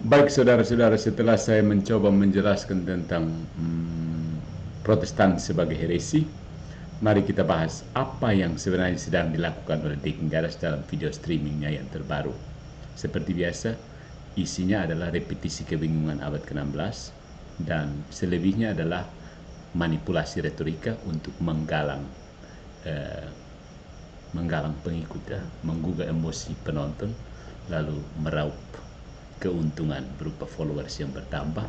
Baik saudara-saudara, setelah saya mencoba menjelaskan tentang Protestan sebagai heresi, mari kita bahas apa yang sebenarnya sedang dilakukan oleh Deking Garas dalam video streamingnya yang terbaru. Seperti biasa, isinya adalah repetisi kebingungan abad ke-16 dan selebihnya adalah manipulasi retorika untuk eh, menggalang pengikut, menggugah emosi penonton, lalu meraup keuntungan berupa followers yang bertambah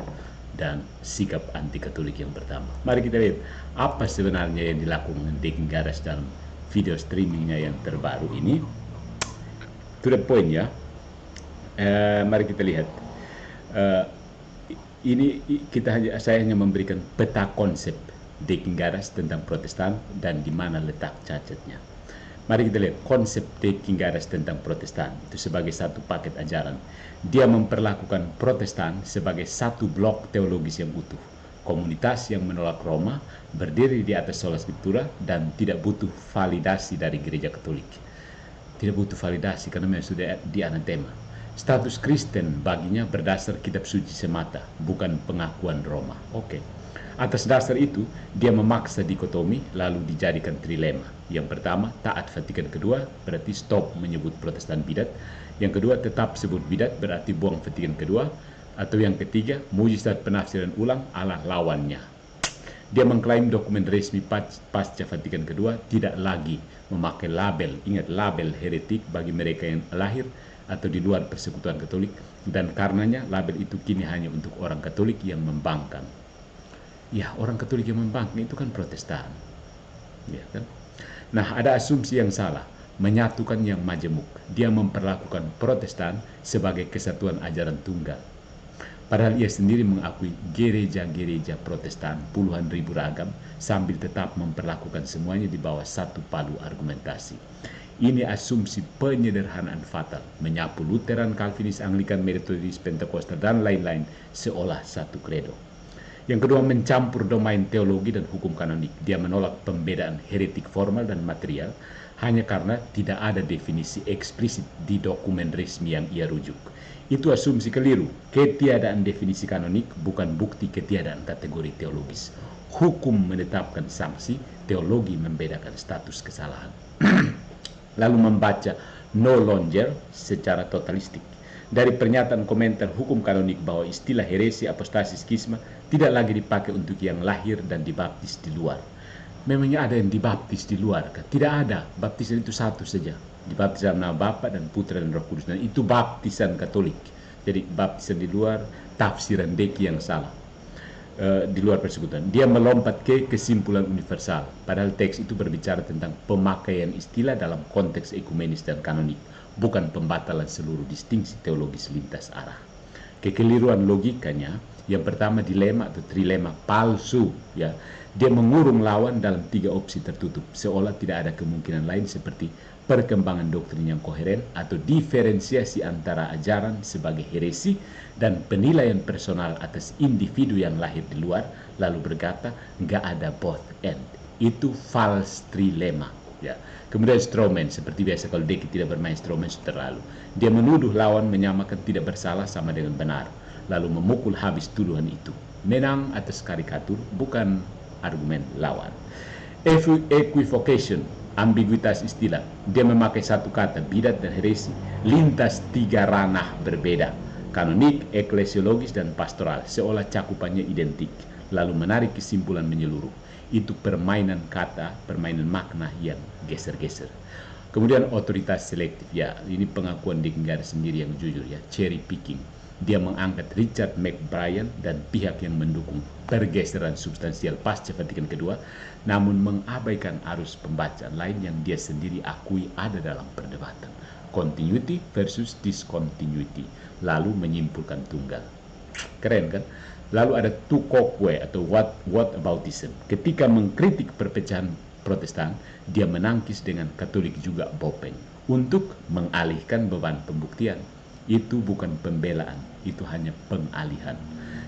dan sikap anti Katolik yang bertambah. Mari kita lihat apa sebenarnya yang dilakukan Deking Garas dalam video streamingnya yang terbaru ini. To the point ya. Mari kita lihat. Eh, ini saya hanya memberikan peta konsep Deking Garas tentang Protestan dan di mana letak cacatnya. Mari kita lihat konsep Deking Garas tentang Protestan itu sebagai satu paket ajaran. Dia memperlakukan Protestan sebagai satu blok teologis yang utuh, komunitas yang menolak Roma, berdiri di atas sola scriptura dan tidak butuh validasi dari gereja Katolik. Tidak butuh validasi karena memang sudah di anatema. Status Kristen baginya berdasar kitab suci semata, bukan pengakuan Roma. Oke. Atas dasar itu, dia memaksa dikotomi lalu dijadikan trilema. Yang pertama, taat Vatikan kedua, berarti stop menyebut Protestan bidat. Yang kedua, tetap sebut bidat, berarti buang Vatikan kedua. Atau yang ketiga, mujizat penafsiran ulang ala lawannya. Dia mengklaim dokumen resmi pasca Vatikan kedua tidak lagi memakai label, ingat label heretik bagi mereka yang lahir atau di luar persekutuan Katolik, dan karenanya label itu kini hanya untuk orang Katolik yang membangkang. Ya, orang Katolik yang membangkang itu kan Protestan. Ya kan? Nah, ada asumsi yang salah, menyatukan yang majemuk. Dia memperlakukan Protestan sebagai kesatuan ajaran tunggal. Padahal ia sendiri mengakui gereja-gereja Protestan puluhan ribu ragam sambil tetap memperlakukan semuanya di bawah satu palu argumentasi. Ini asumsi penyederhanaan fatal, menyapu Lutheran, Calvinis, Anglikan, Metodis, Pentakosta, dan lain-lain seolah satu kredo. Yang kedua, mencampur domain teologi dan hukum kanonik. Dia menolak pembedaan heretik formal dan material hanya karena tidak ada definisi eksplisit di dokumen resmi yang ia rujuk. Itu asumsi keliru. Ketiadaan definisi kanonik bukan bukti ketiadaan kategori teologis. Hukum menetapkan sanksi, teologi membedakan status kesalahan. Lalu membaca no longer secara totalistik. Dari pernyataan komentar hukum kanonik bahwa istilah heresi, apostasi, skisma tidak lagi dipakai untuk yang lahir dan dibaptis di luar. Memangnya ada yang dibaptis di luar? Tidak ada. Baptisan itu satu saja. Dibaptis dalam nama Bapa dan Putra dan Roh Kudus. Dan itu baptisan Katolik. Jadi baptisan di luar, tafsiran Deki yang salah. Di luar persekutuan. Dia melompat ke kesimpulan universal. Padahal teks itu berbicara tentang pemakaian istilah dalam konteks ekumenis dan kanonik, bukan pembatalan seluruh distingsi teologis lintas arah. Kekeliruan logikanya, yang pertama dilema atau trilema palsu, ya. Dia mengurung lawan dalam tiga opsi tertutup, seolah tidak ada kemungkinan lain seperti perkembangan doktrin yang koheren atau diferensiasi antara ajaran sebagai heresi dan penilaian personal atas individu yang lahir di luar, lalu berkata nggak ada both end. Itu false trilema. Ya. Kemudian strawman, seperti biasa kalau Deki tidak bermain strawman terlalu. Dia menuduh lawan menyamakan tidak bersalah sama dengan benar, lalu memukul habis tuduhan itu. Menang atas karikatur, bukan argumen lawan. Equivocation, ambiguitas istilah. Dia memakai satu kata, bidat dan heresi, lintas tiga ranah berbeda, kanonik, eklesiologis, dan pastoral, seolah cakupannya identik, lalu menarik kesimpulan menyeluruh. Itu permainan kata, permainan makna yang geser-geser. Kemudian otoritas selektif, ya ini pengakuan Deking Garas sendiri yang jujur, ya cherry picking. Dia mengangkat Richard McBrien dan pihak yang mendukung pergeseran substansial pasca Vatikan kedua, namun mengabaikan arus pembacaan lain yang dia sendiri akui ada dalam perdebatan. Continuity versus discontinuity, lalu menyimpulkan tunggal. Keren kan? Lalu ada tukokwe atau what aboutism. Ketika mengkritik perpecahan Protestan, dia menangkis dengan Katolik juga bopeng untuk mengalihkan beban pembuktian. Itu bukan pembelaan, itu hanya pengalihan.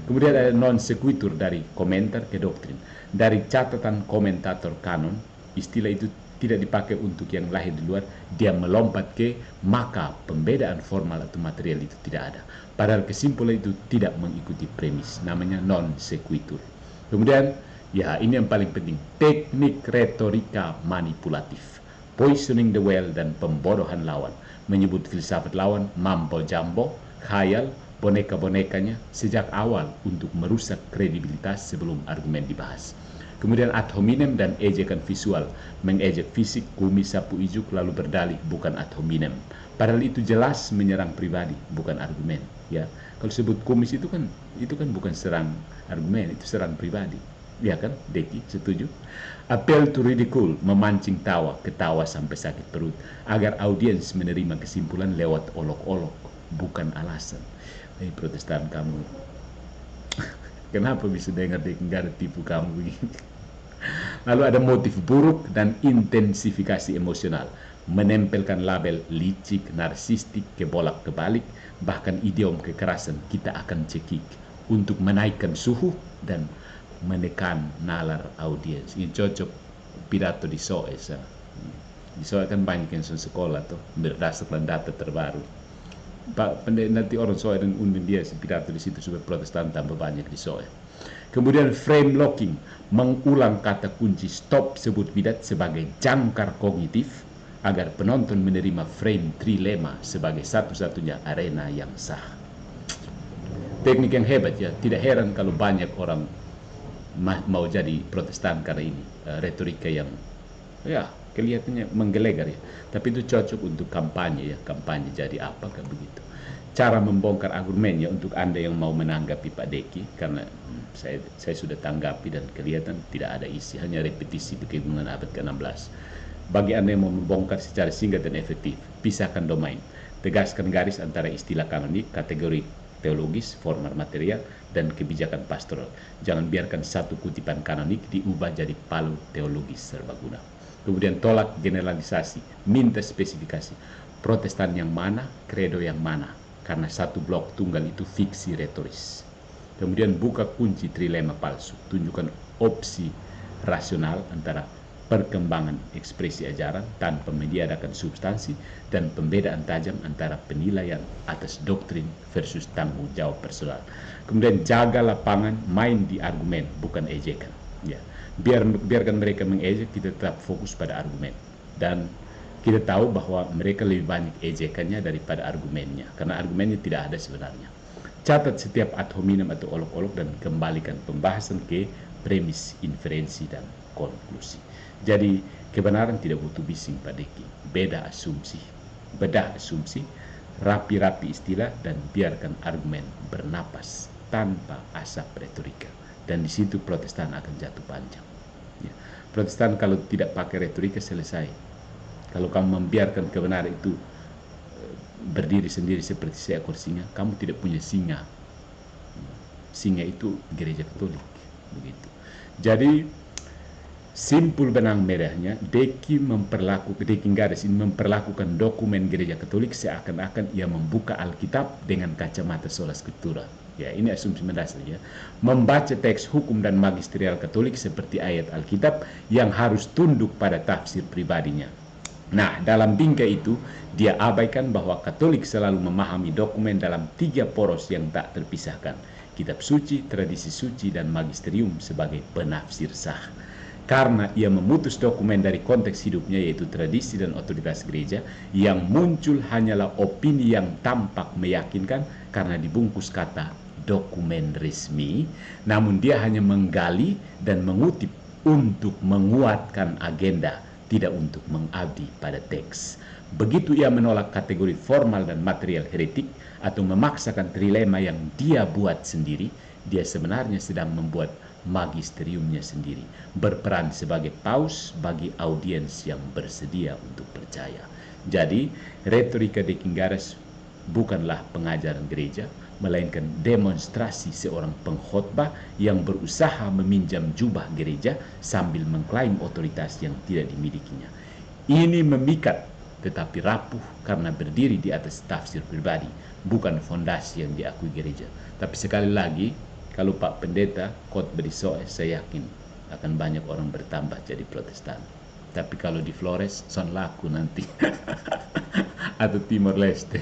Kemudian ada non sequitur dari komentar ke doktrin. Dari catatan komentator kanon, istilah itu tidak dipakai untuk yang lahir di luar, dia melompat ke, maka pembedaan formal atau material itu tidak ada. Padahal kesimpulan itu tidak mengikuti premis, namanya non sequitur. Kemudian, ya ini yang paling penting, teknik retorika manipulatif, poisoning the well dan pembodohan lawan, menyebut filsafat lawan mambo jumbo, khayal, boneka-bonekanya sejak awal untuk merusak kredibilitas sebelum argumen dibahas. Kemudian ad hominem dan ejekan visual, mengejek fisik, kumis, sapu ijuk, lalu berdalih bukan ad hominem. Padahal itu jelas menyerang pribadi, bukan argumen. Ya, kalau sebut kumis itu kan bukan serang argumen, itu serang pribadi. Ya kan, Deki, setuju? Appeal to ridicule, memancing tawa, ketawa sampai sakit perut, agar audiens menerima kesimpulan lewat olok-olok, bukan alasan. Protestan kamu, kenapa bisa dengar Deki nggak ada tipu kamu begini? Lalu ada motif buruk dan intensifikasi emosional, menempelkan label licik, narsistik, kebolak-kebalik, bahkan idiom kekerasan kita akan cekik untuk menaikkan suhu dan menekan nalar audiens. Ini cocok pidato di SOES. Di SOES kan banyak yang sekolah tuh berdasarkan data terbaru. Nanti orang SOES dan undang dia pidato di situ supaya Protestan tambah banyak di SOES. Kemudian frame locking, mengulang kata kunci stop sebut bidat sebagai jangkar kognitif agar penonton menerima frame trilema sebagai satu-satunya arena yang sah. Teknik yang hebat ya, tidak heran kalau banyak orang mau jadi Protestan karena ini retorika yang ya kelihatannya menggelegar ya, tapi itu cocok untuk kampanye ya, kampanye jadi apakah begitu. Cara membongkar argumennya untuk Anda yang mau menanggapi Pak Deki, karena saya sudah tanggapi dan kelihatan tidak ada isi, hanya repetisi kebingungan abad ke-16. Bagi Anda yang mau membongkar secara singkat dan efektif, pisahkan domain, tegaskan garis antara istilah kanonik, kategori teologis, formal material, dan kebijakan pastoral. Jangan biarkan satu kutipan kanonik diubah jadi palu teologis serbaguna. Kemudian tolak generalisasi, minta spesifikasi. Protestan yang mana, kredo yang mana, karena satu blok tunggal itu fiksi retoris. Kemudian buka kunci trilema palsu, tunjukkan opsi rasional antara perkembangan ekspresi ajaran tanpa meniadakan substansi dan pembedaan tajam antara penilaian atas doktrin versus tanggung jawab personal. Kemudian jaga lapangan, main di argumen, bukan ejekan. Ya, biarkan mereka mengejek, kita tetap fokus pada argumen. Dan kita tahu bahwa mereka lebih banyak ejekannya daripada argumennya, karena argumennya tidak ada sebenarnya. Catat setiap ad hominem atau olok-olok dan kembalikan pembahasan ke premis, inferensi, dan konklusi. Jadi kebenaran tidak butuh bising Pak Deki, bedah asumsi, rapi-rapi istilah, dan biarkan argumen bernapas tanpa asap retorika. Dan di situ Protestan akan jatuh panjang. Ya. Protestan kalau tidak pakai retorika selesai. Kalau kamu membiarkan kebenaran itu berdiri sendiri seperti seekor singa, kamu tidak punya singa. Singa itu gereja Katolik, begitu. Jadi simpul benang merahnya, Deki Garis ini memperlakukan dokumen gereja Katolik seakan-akan ia membuka Alkitab dengan kacamata sola scriptura. Ya, ini asumsi mendasar ya. Membaca teks hukum dan magisterial Katolik seperti ayat Alkitab yang harus tunduk pada tafsir pribadinya. Nah, dalam bingkai itu, dia abaikan bahwa Katolik selalu memahami dokumen dalam 3 poros yang tak terpisahkan. Kitab suci, tradisi suci, dan magisterium sebagai penafsir sah. Karena ia memutus dokumen dari konteks hidupnya, yaitu tradisi dan otoritas gereja, yang muncul hanyalah opini yang tampak meyakinkan karena dibungkus kata dokumen resmi, namun dia hanya menggali dan mengutip untuk menguatkan agenda, tidak untuk mengabdi pada teks. Begitu ia menolak kategori formal dan material heretik atau memaksakan trilema yang dia buat sendiri, dia sebenarnya sedang membuat magisteriumnya sendiri, berperan sebagai paus bagi audiens yang bersedia untuk percaya. Jadi, retorika Deki Garis bukanlah pengajaran gereja, melainkan demonstrasi seorang pengkhotbah yang berusaha meminjam jubah gereja sambil mengklaim otoritas yang tidak dimilikinya. Ini memikat tetapi rapuh karena berdiri di atas tafsir pribadi, bukan fondasi yang diakui gereja. Tapi sekali lagi, kalau Pak Pendeta khotbah di SOES, saya yakin akan banyak orang bertambah jadi Protestan. Tapi kalau di Flores, son laku nanti. Atau Timor Leste.